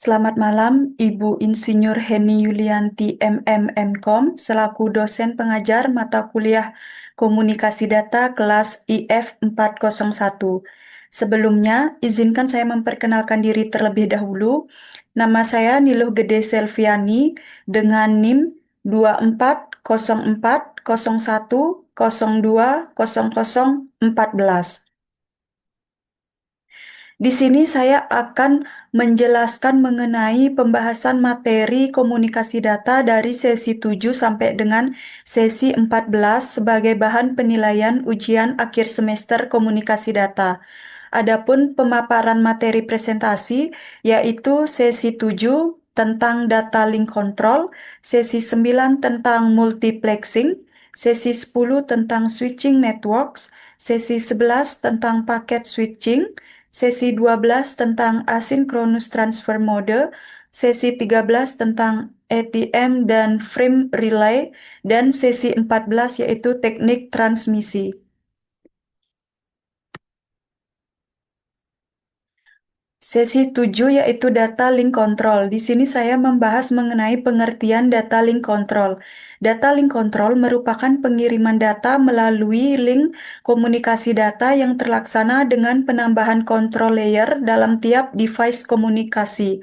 Selamat malam, Ibu Insinyur Heni Yulianti MM.Com selaku dosen pengajar mata kuliah Komunikasi Data kelas IF 401. Sebelumnya, izinkan saya memperkenalkan diri terlebih dahulu. Nama saya Niluh Gede Selviani dengan NIM 240401020014. Di sini saya akan menjelaskan mengenai pembahasan materi komunikasi data dari sesi 7 sampai dengan sesi 14 sebagai bahan penilaian ujian akhir semester komunikasi data. Adapun pemaparan materi presentasi yaitu sesi 7 tentang data link control, sesi 9 tentang multiplexing, sesi 10 tentang switching networks, sesi 11 tentang packet switching, sesi 12 tentang asynchronous transfer mode, sesi 13 tentang ATM dan frame relay, dan sesi 14 yaitu teknik transmisi. Sesi 7 yaitu data link control. Di sini saya membahas mengenai pengertian data link control. Data link control merupakan pengiriman data melalui link komunikasi data yang terlaksana dengan penambahan control layer dalam tiap device komunikasi.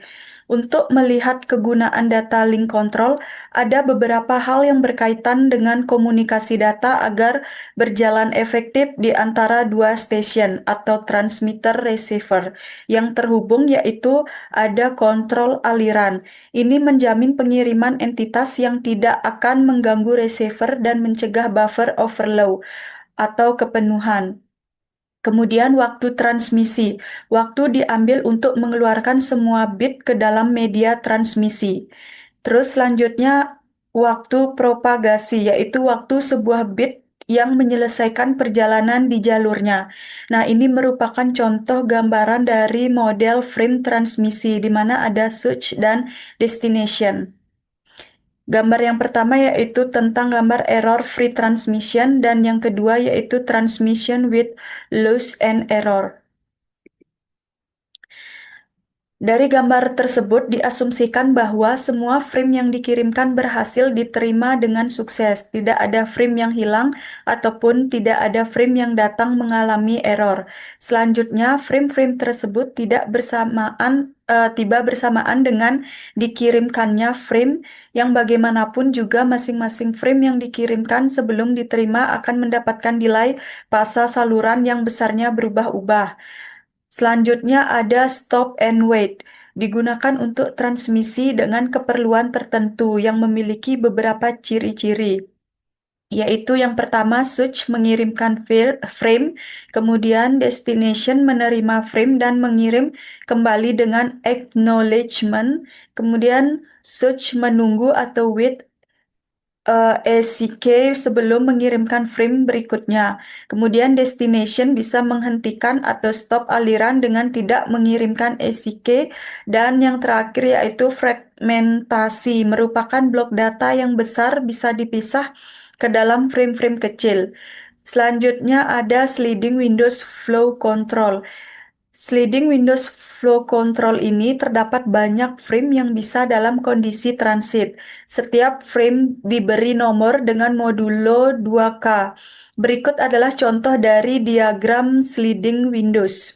Untuk melihat kegunaan data link control, ada beberapa hal yang berkaitan dengan komunikasi data agar berjalan efektif di antara dua stasiun atau transmitter receiver yang terhubung, yaitu ada kontrol aliran. Ini menjamin pengiriman entitas yang tidak akan mengganggu receiver dan mencegah buffer overflow atau kepenuhan. Kemudian waktu transmisi. Waktu diambil untuk mengeluarkan semua bit ke dalam media transmisi. Terus selanjutnya waktu propagasi, yaitu waktu sebuah bit yang menyelesaikan perjalanan di jalurnya. Nah, ini merupakan contoh gambaran dari model frame transmisi, di mana ada source dan destination. Gambar yang pertama yaitu tentang gambar error free transmission, dan yang kedua yaitu transmission with loss and error. Dari gambar tersebut diasumsikan bahwa semua frame yang dikirimkan berhasil diterima dengan sukses. Tidak ada frame yang hilang ataupun tidak ada frame yang datang mengalami error. Selanjutnya, frame-frame tersebut tiba bersamaan dengan dikirimkannya frame, yang bagaimanapun juga masing-masing frame yang dikirimkan sebelum diterima akan mendapatkan delay fase saluran yang besarnya berubah-ubah. Selanjutnya ada stop and wait, digunakan untuk transmisi dengan keperluan tertentu yang memiliki beberapa ciri-ciri, yaitu yang pertama switch mengirimkan frame, kemudian destination menerima frame dan mengirim kembali dengan acknowledgement, kemudian switch menunggu atau wait ACK sebelum mengirimkan frame berikutnya. Kemudian destination bisa menghentikan atau stop aliran dengan tidak mengirimkan ACK. Dan yang terakhir yaitu fragmentasi, merupakan blok data yang besar bisa dipisah ke dalam frame-frame kecil. Selanjutnya ada sliding windows flow control. Sliding Windows Flow Control ini terdapat banyak frame yang bisa dalam kondisi transit. Setiap frame diberi nomor dengan modulo 2K. Berikut adalah contoh dari diagram sliding windows.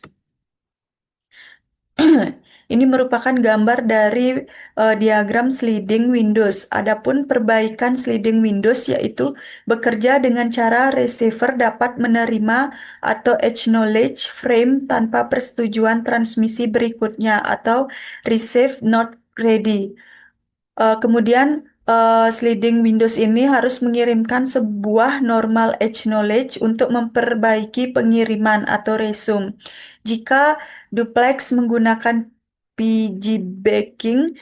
Ini merupakan gambar dari diagram sliding windows. Adapun perbaikan sliding windows yaitu bekerja dengan cara receiver dapat menerima atau acknowledge frame tanpa persetujuan transmisi berikutnya atau receive not ready. Kemudian sliding windows ini harus mengirimkan sebuah normal acknowledge untuk memperbaiki pengiriman atau resume. Jika duplex menggunakan piggybacking,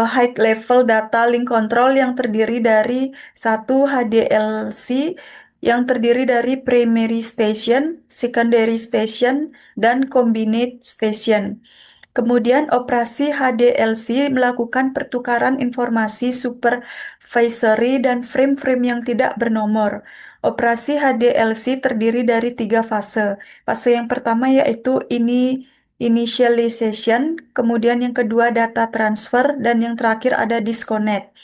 high level data link control yang terdiri dari satu HDLC yang terdiri dari primary station, secondary station, dan combined station. Kemudian operasi HDLC melakukan pertukaran informasi supervisory dan frame-frame yang tidak bernomor. Operasi HDLC terdiri dari 3 fase. Fase yang pertama yaitu initialization, kemudian yang kedua data transfer, dan yang terakhir ada disconnect.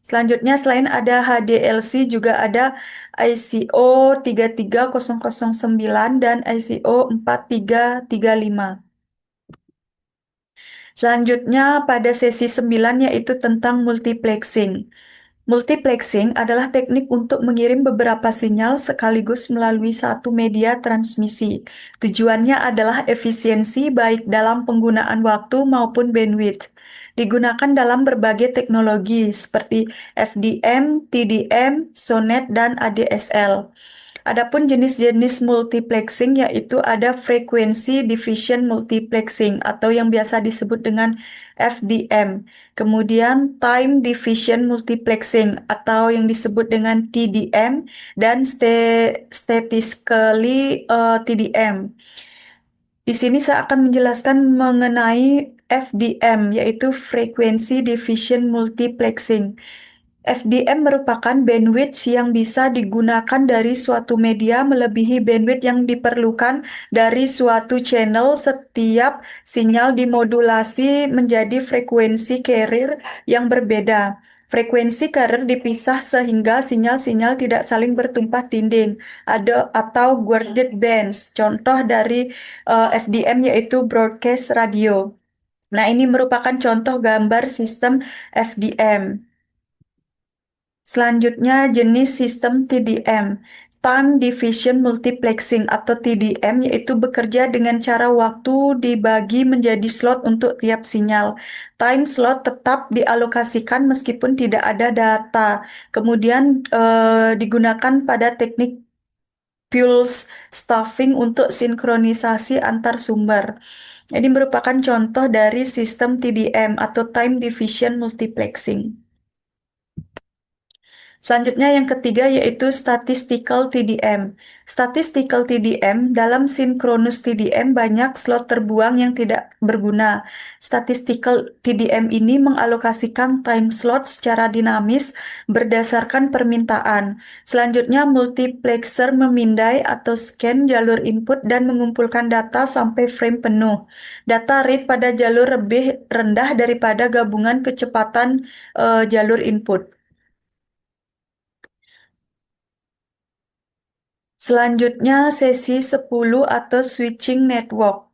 Selanjutnya selain ada HDLC juga ada ICO 33009 dan ICO 4335. Selanjutnya pada sesi 9 yaitu tentang multiplexing. Multiplexing adalah teknik untuk mengirim beberapa sinyal sekaligus melalui satu media transmisi. Tujuannya adalah efisiensi baik dalam penggunaan waktu maupun bandwidth. Digunakan dalam berbagai teknologi seperti FDM, TDM, SONET, dan ADSL. Adapun jenis-jenis multiplexing yaitu ada frequency division multiplexing atau yang biasa disebut dengan FDM. Kemudian time division multiplexing atau yang disebut dengan TDM dan statistically TDM. Di sini saya akan menjelaskan mengenai FDM yaitu frequency division multiplexing. FDM merupakan bandwidth yang bisa digunakan dari suatu media melebihi bandwidth yang diperlukan dari suatu channel setiap sinyal dimodulasi menjadi frekuensi carrier yang berbeda. Frekuensi carrier dipisah sehingga sinyal-sinyal tidak saling bertumpah tindih atau guarded bands. Contoh dari FDM yaitu broadcast radio. Nah, ini merupakan contoh gambar sistem FDM. Selanjutnya jenis sistem TDM, Time Division Multiplexing atau TDM, yaitu bekerja dengan cara waktu dibagi menjadi slot untuk tiap sinyal. Time slot tetap dialokasikan meskipun tidak ada data. Kemudian digunakan pada teknik pulse stuffing untuk sinkronisasi antar sumber. Ini merupakan contoh dari sistem TDM atau Time Division Multiplexing. Selanjutnya yang ketiga yaitu statistical TDM. Statistical TDM dalam synchronous TDM banyak slot terbuang yang tidak berguna. Statistical TDM ini mengalokasikan time slot secara dinamis berdasarkan permintaan. Selanjutnya multiplexer memindai atau scan jalur input dan mengumpulkan data sampai frame penuh. Data rate pada jalur lebih rendah daripada gabungan kecepatan jalur input. Selanjutnya sesi 10 atau switching network.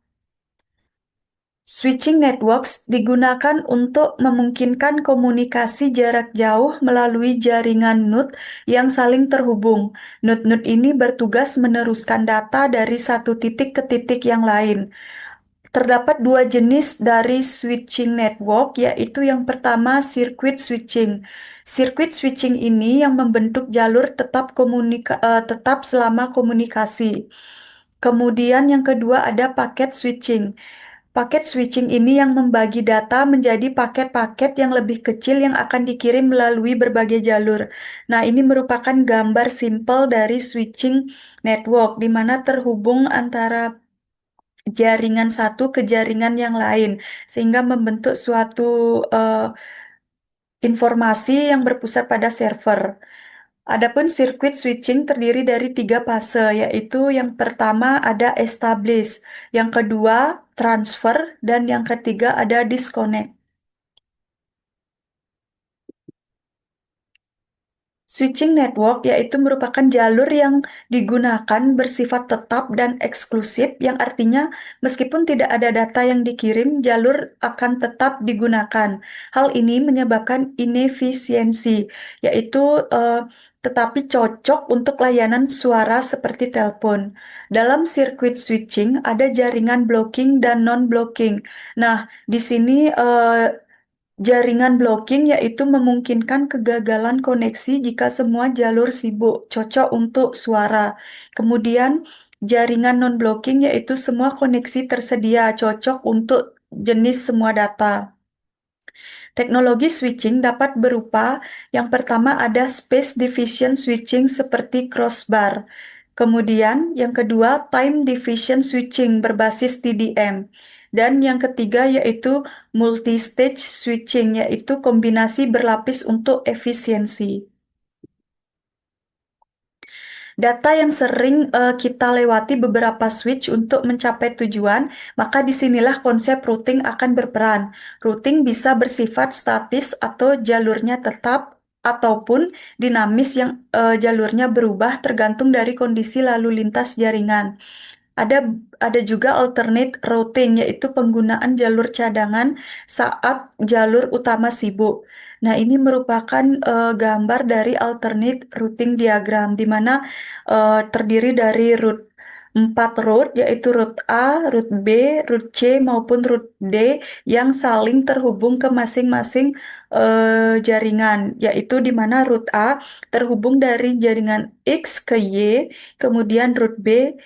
Switching networks digunakan untuk memungkinkan komunikasi jarak jauh melalui jaringan node yang saling terhubung. Node-node ini bertugas meneruskan data dari satu titik ke titik yang lain. Terdapat dua jenis dari switching network, yaitu yang pertama circuit switching. Circuit switching ini yang membentuk jalur tetap selama komunikasi. Kemudian yang kedua ada paket switching. Paket switching ini yang membagi data menjadi paket-paket yang lebih kecil yang akan dikirim melalui berbagai jalur. Nah, ini merupakan gambar simpel dari switching network, di mana terhubung antara jaringan satu ke jaringan yang lain, sehingga membentuk suatu informasi yang berpusat pada server. Adapun sirkuit switching terdiri dari tiga fase, yaitu yang pertama ada establish, yang kedua transfer, dan yang ketiga ada disconnect. Switching network yaitu merupakan jalur yang digunakan bersifat tetap dan eksklusif, yang artinya meskipun tidak ada data yang dikirim, jalur akan tetap digunakan. Hal ini menyebabkan inefisiensi, yaitu tetapi cocok untuk layanan suara seperti telepon. Dalam sirkuit switching ada jaringan blocking dan non-blocking. Nah, di sini jaringan blocking yaitu memungkinkan kegagalan koneksi jika semua jalur sibuk, cocok untuk suara. Kemudian jaringan non-blocking yaitu semua koneksi tersedia, cocok untuk jenis semua data. Teknologi switching dapat berupa yang pertama ada space division switching seperti crossbar. Kemudian yang kedua time division switching berbasis TDM. Dan yang ketiga yaitu multi-stage switching, yaitu kombinasi berlapis untuk efisiensi. Data yang sering kita lewati beberapa switch untuk mencapai tujuan, maka disinilah konsep routing akan berperan. Routing bisa bersifat statis atau jalurnya tetap ataupun dinamis yang jalurnya berubah tergantung dari kondisi lalu lintas jaringan. Ada ada juga alternate routing, yaitu penggunaan jalur cadangan saat jalur utama sibuk. Nah, ini merupakan gambar dari alternate routing diagram, di mana terdiri dari empat root, yaitu root A, root B, root C, maupun root D yang saling terhubung ke masing-masing jaringan, yaitu di mana root A terhubung dari jaringan X ke Y, kemudian root B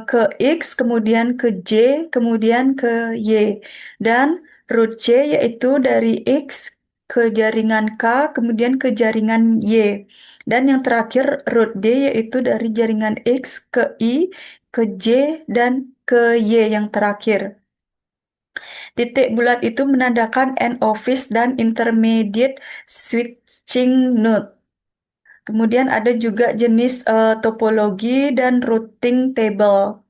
ke X, kemudian ke J, kemudian ke Y. Dan root C yaitu dari X ke jaringan K, kemudian ke jaringan Y. Dan yang terakhir root D yaitu dari jaringan X ke I, ke J, dan ke Y yang terakhir. Titik bulat itu menandakan end office dan intermediate switching node. Kemudian ada juga jenis topologi dan routing table.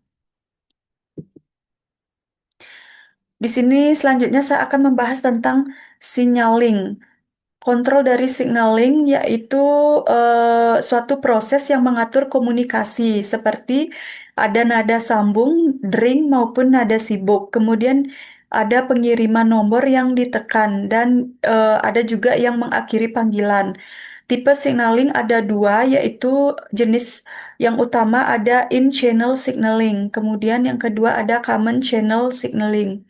Di sini selanjutnya saya akan membahas tentang signaling. Kontrol dari signaling yaitu suatu proses yang mengatur komunikasi seperti ada nada sambung, dring maupun nada sibuk. Kemudian ada pengiriman nomor yang ditekan dan ada juga yang mengakhiri panggilan. Tipe signaling ada dua, yaitu jenis yang utama ada in-channel signaling, kemudian yang kedua ada common channel signaling.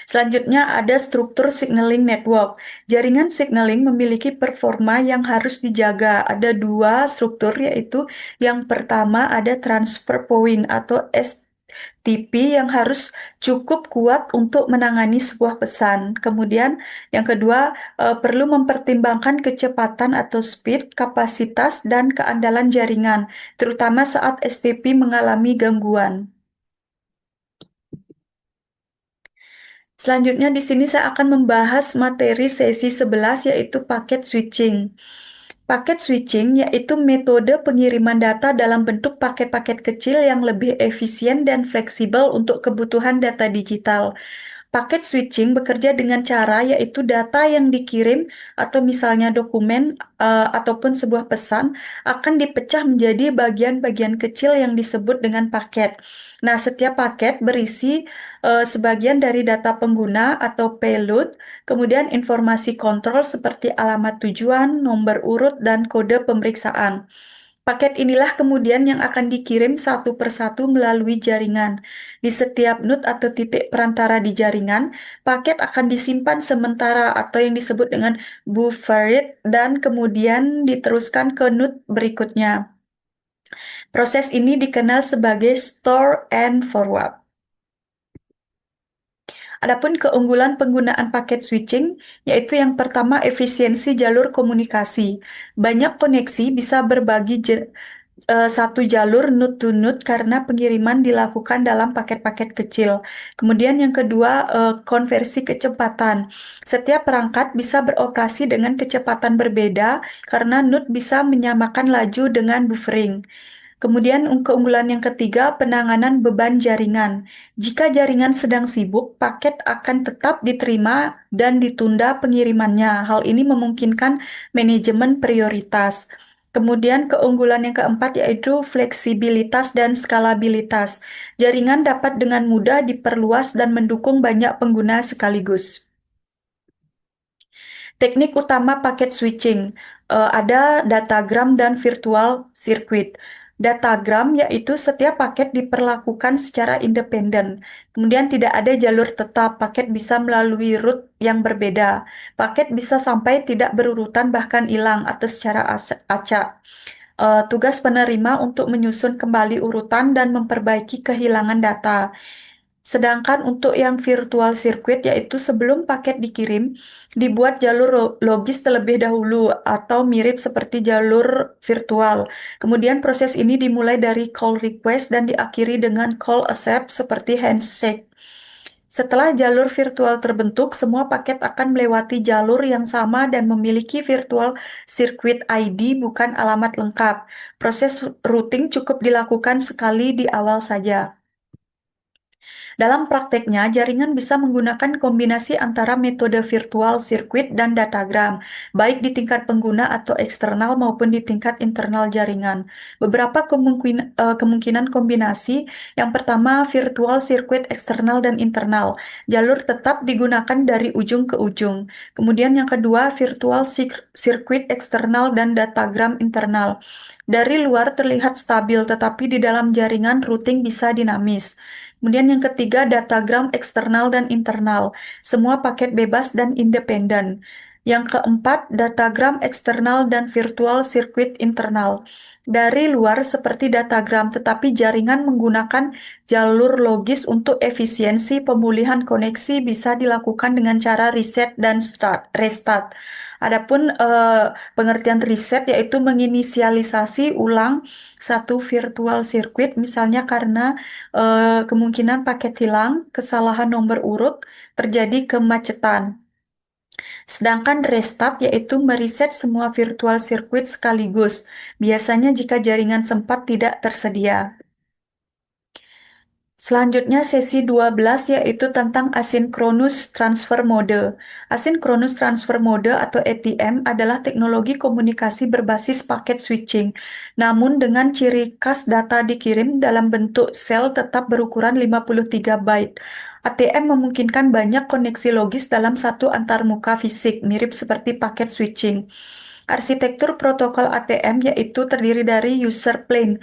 Selanjutnya ada struktur signaling network. Jaringan signaling memiliki performa yang harus dijaga. Ada dua struktur, yaitu yang pertama ada transfer point atau STP yang harus cukup kuat untuk menangani sebuah pesan. Kemudian yang kedua perlu mempertimbangkan kecepatan atau speed, kapasitas, dan keandalan jaringan, terutama saat STP mengalami gangguan. Selanjutnya di sini saya akan membahas materi sesi 11 yaitu paket switching. Paket switching yaitu metode pengiriman data dalam bentuk paket-paket kecil yang lebih efisien dan fleksibel untuk kebutuhan data digital. Paket switching bekerja dengan cara yaitu data yang dikirim atau misalnya dokumen ataupun sebuah pesan akan dipecah menjadi bagian-bagian kecil yang disebut dengan paket. Nah, setiap paket berisi sebagian dari data pengguna atau payload, kemudian informasi kontrol seperti alamat tujuan, nomor urut, dan kode pemeriksaan. Paket inilah kemudian yang akan dikirim satu persatu melalui jaringan. Di setiap node atau titik perantara di jaringan, paket akan disimpan sementara atau yang disebut dengan buffered dan kemudian diteruskan ke node berikutnya. Proses ini dikenal sebagai store and forward. Adapun keunggulan penggunaan paket switching, yaitu yang pertama efisiensi jalur komunikasi. Banyak koneksi bisa berbagi satu jalur node to node karena pengiriman dilakukan dalam paket-paket kecil. Kemudian yang kedua, konversi kecepatan. Setiap perangkat bisa beroperasi dengan kecepatan berbeda karena node bisa menyamakan laju dengan buffering. Kemudian keunggulan yang ketiga, penanganan beban jaringan. Jika jaringan sedang sibuk, paket akan tetap diterima dan ditunda pengirimannya. Hal ini memungkinkan manajemen prioritas. Kemudian keunggulan yang keempat yaitu fleksibilitas dan skalabilitas. Jaringan dapat dengan mudah diperluas dan mendukung banyak pengguna sekaligus. Teknik utama paket switching ada datagram dan virtual circuit. Datagram yaitu setiap paket diperlakukan secara independen. Kemudian tidak ada jalur tetap, paket bisa melalui route yang berbeda. Paket bisa sampai tidak berurutan bahkan hilang atau secara acak. Tugas penerima untuk menyusun kembali urutan dan memperbaiki kehilangan data. Sedangkan untuk yang virtual circuit yaitu sebelum paket dikirim, dibuat jalur logis terlebih dahulu atau mirip seperti jalur virtual. Kemudian proses ini dimulai dari call request dan diakhiri dengan call accept seperti handshake. Setelah jalur virtual terbentuk, semua paket akan melewati jalur yang sama dan memiliki virtual circuit ID, bukan alamat lengkap. Proses routing cukup dilakukan sekali di awal saja. Dalam prakteknya, jaringan bisa menggunakan kombinasi antara metode virtual circuit dan datagram, baik di tingkat pengguna atau eksternal maupun di tingkat internal jaringan. Beberapa kemungkinan kombinasi. Yang pertama, virtual circuit eksternal dan internal. Jalur tetap digunakan dari ujung ke ujung. Kemudian yang kedua, virtual circuit eksternal dan datagram internal. Dari luar terlihat stabil, tetapi di dalam jaringan routing bisa dinamis. Kemudian yang ketiga, datagram eksternal dan internal. Semua paket bebas dan independen. Yang keempat, datagram eksternal dan virtual circuit internal. Dari luar seperti datagram, tetapi jaringan menggunakan jalur logis untuk efisiensi pemulihan koneksi bisa dilakukan dengan cara reset dan restart. Adapun pengertian reset yaitu menginisialisasi ulang satu virtual circuit, misalnya karena kemungkinan paket hilang, kesalahan nomor urut, terjadi kemacetan. Sedangkan restart yaitu mereset semua virtual circuit sekaligus, biasanya jika jaringan sempat tidak tersedia. Selanjutnya sesi 12 yaitu tentang asynchronous transfer mode. Asynchronous transfer mode atau ATM adalah teknologi komunikasi berbasis paket switching. Namun dengan ciri khas data dikirim dalam bentuk sel tetap berukuran 53 byte. ATM memungkinkan banyak koneksi logis dalam satu antarmuka fisik, mirip seperti paket switching. Arsitektur protokol ATM yaitu terdiri dari user plane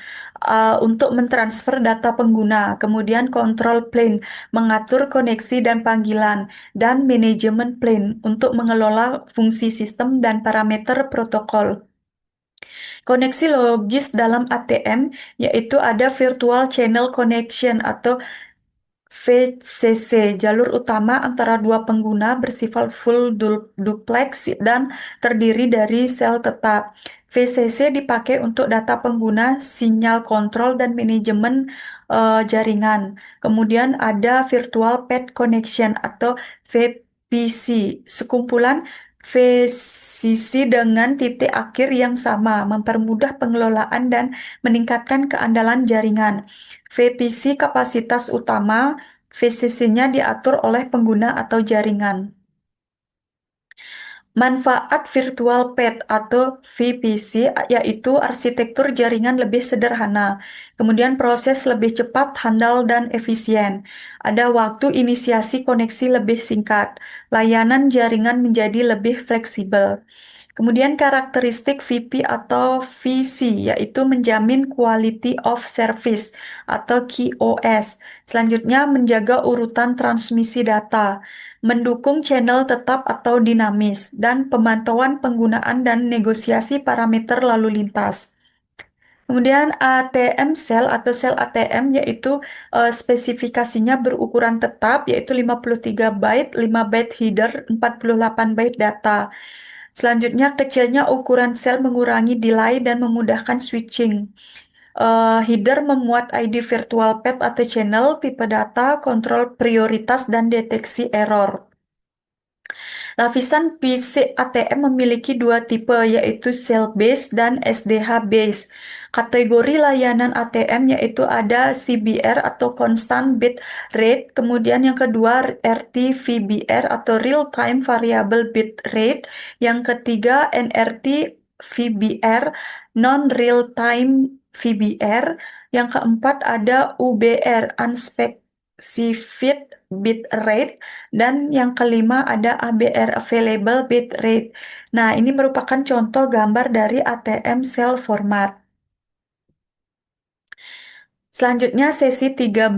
untuk mentransfer data pengguna, kemudian control plane mengatur koneksi dan panggilan, dan management plane untuk mengelola fungsi sistem dan parameter protokol. Koneksi logis dalam ATM yaitu ada virtual channel connection atau VCC, jalur utama antara dua pengguna bersifat full duplex dan terdiri dari sel tetap. VCC dipakai untuk data pengguna, sinyal kontrol, dan manajemen jaringan. Kemudian ada Virtual Path Connection atau VPC, sekumpulan VCC dengan titik akhir yang sama, mempermudah pengelolaan dan meningkatkan keandalan jaringan. VPC kapasitas utama, VCC-nya diatur oleh pengguna atau jaringan. Manfaat virtual path atau VPC yaitu arsitektur jaringan lebih sederhana, kemudian proses lebih cepat, handal, dan efisien. Ada waktu inisiasi koneksi lebih singkat, layanan jaringan menjadi lebih fleksibel. Kemudian karakteristik VP atau VC yaitu menjamin quality of service atau QoS. Selanjutnya menjaga urutan transmisi data, mendukung channel tetap atau dinamis, dan pemantauan penggunaan dan negosiasi parameter lalu lintas. Kemudian ATM cell atau sel ATM yaitu spesifikasinya berukuran tetap yaitu 53 byte, 5 byte header, 48 byte data. Selanjutnya kecilnya ukuran sel mengurangi delay dan memudahkan switching. Header memuat ID virtual path atau channel, tipe data, kontrol prioritas, dan deteksi error. Lapisan PC ATM memiliki dua tipe, yaitu Cell Base dan SDH Base. Kategori layanan ATM yaitu ada CBR atau Constant Bit Rate, kemudian yang kedua RT-VBR atau Real Time Variable Bit Rate, yang ketiga NRT VBR, Non Real Time VBR, yang keempat ada UBR, Unspecified Bit Rate, dan yang kelima ada ABR, Available Bit Rate. Nah, ini merupakan contoh gambar dari ATM cell format. Selanjutnya sesi 13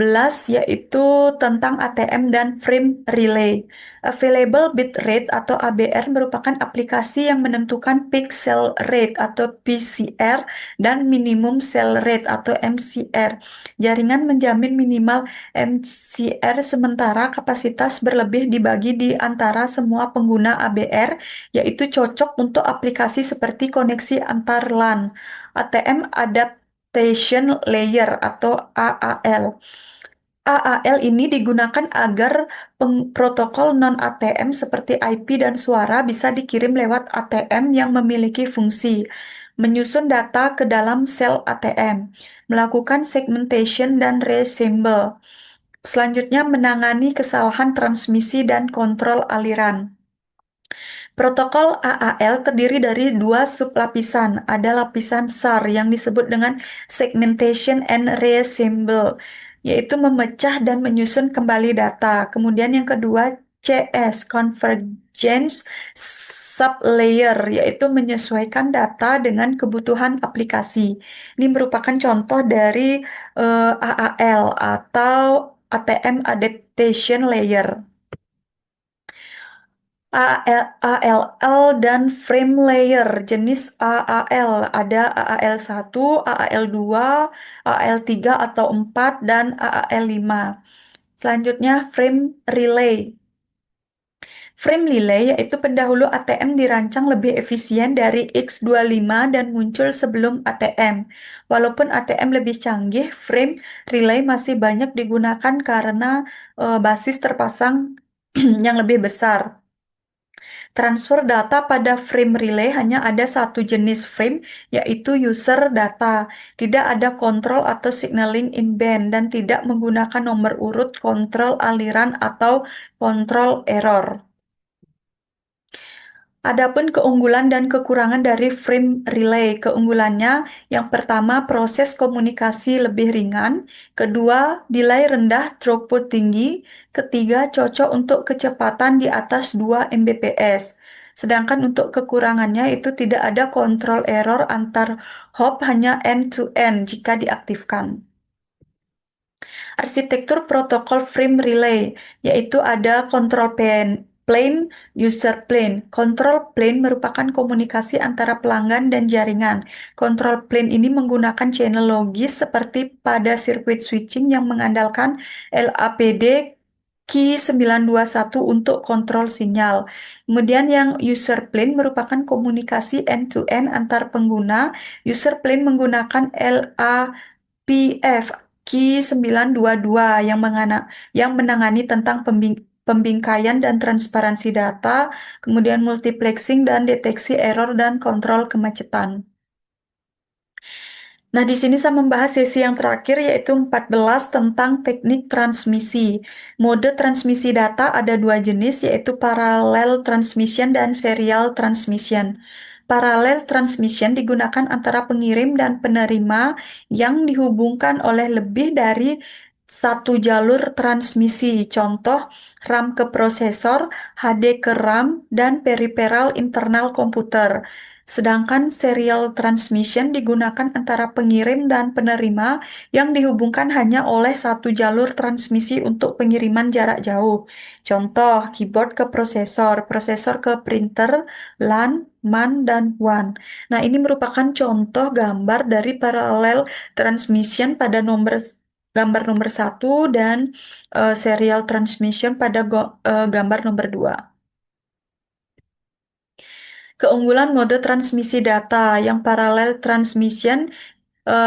yaitu tentang ATM dan frame relay. Available bit rate atau ABR merupakan aplikasi yang menentukan peak cell rate atau PCR dan minimum cell rate atau MCR. Jaringan menjamin minimal MCR sementara kapasitas berlebih dibagi di antara semua pengguna ABR, yaitu cocok untuk aplikasi seperti koneksi antar LAN. ATM Adaptation Layer atau AAL. AAL ini digunakan agar protokol non-ATM seperti IP dan suara bisa dikirim lewat ATM yang memiliki fungsi menyusun data ke dalam sel ATM, melakukan segmentation dan reassemble. Selanjutnya menangani kesalahan transmisi dan kontrol aliran. Protokol AAL terdiri dari dua sublapisan. Ada lapisan SAR yang disebut dengan segmentation and reassemble, yaitu memecah dan menyusun kembali data. Kemudian yang kedua CS, convergence sublayer, yaitu menyesuaikan data dengan kebutuhan aplikasi. Ini merupakan contoh dari AAL atau ATM Adaptation Layer. ALL dan frame layer jenis AAL ada AAL1, AAL2, AAL3 atau 4 dan AAL5. Selanjutnya frame relay. Frame relay yaitu pendahulu ATM dirancang lebih efisien dari X25 dan muncul sebelum ATM. Walaupun ATM lebih canggih, frame relay masih banyak digunakan karena basis terpasang yang lebih besar. Transfer data pada frame relay hanya ada satu jenis frame, yaitu user data. Tidak ada kontrol atau signaling in-band dan tidak menggunakan nomor urut kontrol aliran atau kontrol error. Adapun keunggulan dan kekurangan dari frame relay. Keunggulannya, yang pertama, proses komunikasi lebih ringan. Kedua, delay rendah, throughput tinggi. Ketiga, cocok untuk kecepatan di atas 2 Mbps. Sedangkan untuk kekurangannya itu tidak ada kontrol error antar hop, hanya end-to-end jika diaktifkan. Arsitektur protokol frame relay, yaitu ada control plane, user plane. Control plane merupakan komunikasi antara pelanggan dan jaringan. Control plane ini menggunakan channel logis seperti pada sirkuit switching yang mengandalkan LAPD Key 921 untuk kontrol sinyal. Kemudian yang user plane merupakan komunikasi end-to-end antar pengguna. User plane menggunakan LAPF Ki 922 yang menangani tentang pembingkaian dan transparansi data, kemudian multiplexing dan deteksi error dan kontrol kemacetan. Nah, di sini saya membahas sesi yang terakhir yaitu 14 tentang teknik transmisi. Mode transmisi data ada dua jenis yaitu parallel transmission dan serial transmission. Parallel transmission digunakan antara pengirim dan penerima yang dihubungkan oleh lebih dari satu jalur transmisi. Contoh, RAM ke prosesor, HD ke RAM, dan peripheral internal komputer. Sedangkan serial transmission digunakan antara pengirim dan penerima yang dihubungkan hanya oleh satu jalur transmisi untuk pengiriman jarak jauh. Contoh, keyboard ke prosesor, prosesor ke printer, LAN, MAN, dan WAN. Nah, ini merupakan contoh gambar dari parallel transmission pada gambar nomor 1 dan serial transmission pada gambar nomor 2. Keunggulan mode transmisi data yang parallel transmission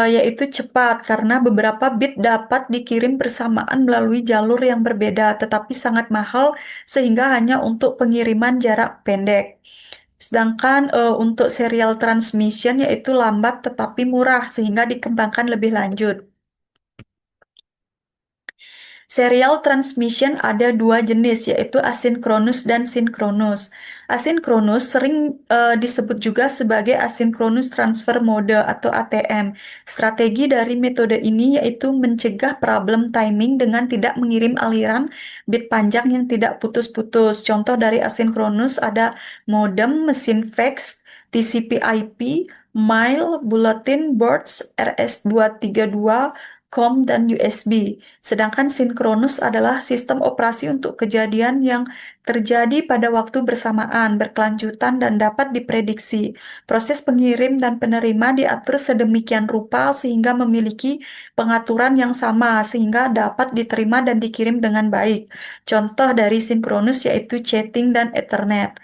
yaitu cepat karena beberapa bit dapat dikirim bersamaan melalui jalur yang berbeda, tetapi sangat mahal sehingga hanya untuk pengiriman jarak pendek. Sedangkan untuk serial transmission yaitu lambat tetapi murah sehingga dikembangkan lebih lanjut. Serial transmission ada dua jenis, yaitu asinkronus dan sinkronus. Asinkronus sering disebut juga sebagai asinkronus transfer mode atau ATM. Strategi dari metode ini yaitu mencegah problem timing dengan tidak mengirim aliran bit panjang yang tidak putus-putus. Contoh dari asinkronus ada modem, mesin fax, TCP/IP, mail, bulletin boards, RS-232, COM, dan USB. Sedangkan sinkronus adalah sistem operasi untuk kejadian yang terjadi pada waktu bersamaan, berkelanjutan, dan dapat diprediksi. Proses pengirim dan penerima diatur sedemikian rupa sehingga memiliki pengaturan yang sama, sehingga dapat diterima dan dikirim dengan baik. Contoh dari sinkronus yaitu chatting dan Ethernet.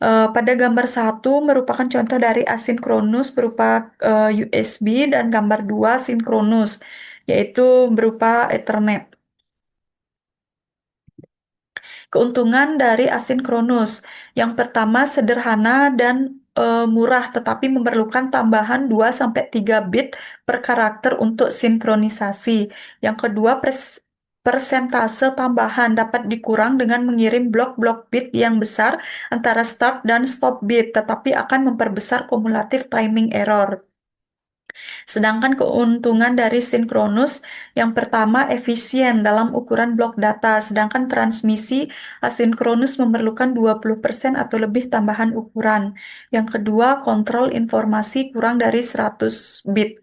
Pada gambar 1 merupakan contoh dari asinkronus berupa USB dan gambar 2 sinkronus, yaitu berupa Ethernet. Keuntungan dari asinkronus. Yang pertama sederhana dan murah, tetapi memerlukan tambahan 2-3 bit per karakter untuk sinkronisasi. Yang kedua, persentase tambahan dapat dikurang dengan mengirim blok-blok bit yang besar antara start dan stop bit, tetapi akan memperbesar kumulatif timing error. Sedangkan keuntungan dari sinkronus yang pertama efisien dalam ukuran blok data, sedangkan transmisi asinkronus memerlukan 20% atau lebih tambahan ukuran. Yang kedua, kontrol informasi kurang dari 100 bit.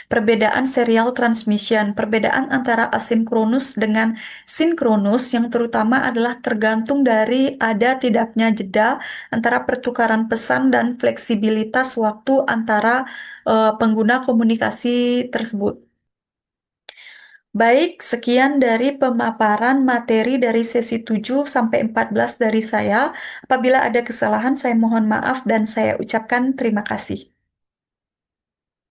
Perbedaan serial transmission. Perbedaan antara asinkronus dengan sinkronus yang terutama adalah tergantung dari ada tidaknya jeda antara pertukaran pesan dan fleksibilitas waktu antara pengguna komunikasi tersebut. Baik, sekian dari pemaparan materi dari sesi 7 sampai 14 dari saya. Apabila ada kesalahan, saya mohon maaf dan saya ucapkan terima kasih.